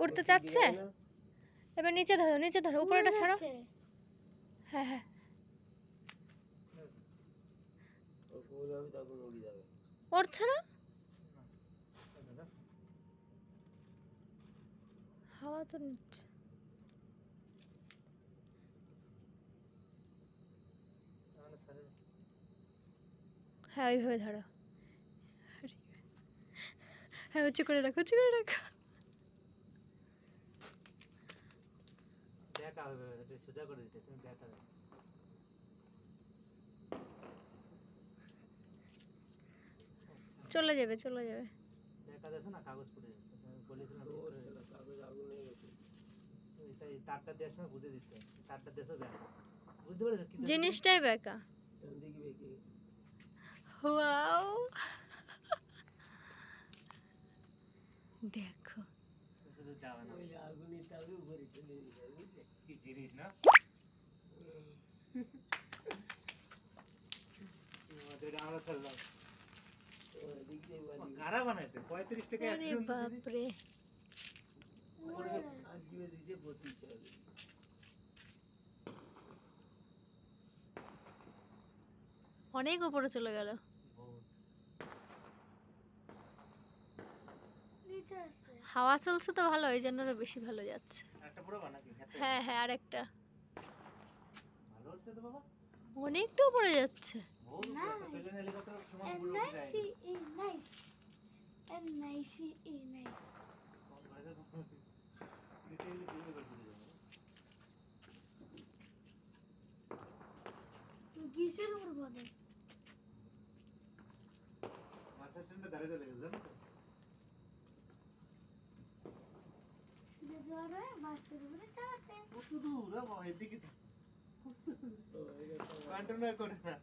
উঠতে চাচ্ছে, এবার নিচে ধরো, নিচে ধরো, উপরেটা ছাড়ো। হ্যাঁ হ্যাঁ, উঠছে না, হাওয়া তো নিচ্ছে। হ্যাঁ ওইভাবে ধরো, হ্যাঁ উঁচু করে রাখো, উঁচু করে রাখো। চলে যাবে, চলে যাবে। জিনিসটাই বেকা। ওয়াও, দেখো কারা বানাইছে 35 টাকা আরে বাপ রে, অনেক উপরে চলে গেল। হাওয়া চলছে তো ভালো, এই জন্য আরো বেশি ভালো যাচ্ছে। একটা পুরো বানাকি হ্যাঁ হ্যাঁ, আরেকটা ভালো হচ্ছে তো বাবা, অনেকটা উপরে যাচ্ছে। প্লেন হেলিকপ্টার সমান উড়ে উঠে যায়। কিসের উপর বলে মাছের সঙ্গে দাঁড়িয়ে চলে গেল জানো তো? সুজা জোয়ারে মাছের উপরে চালাতে কত দূর এদিকে কন্টেনার করে না।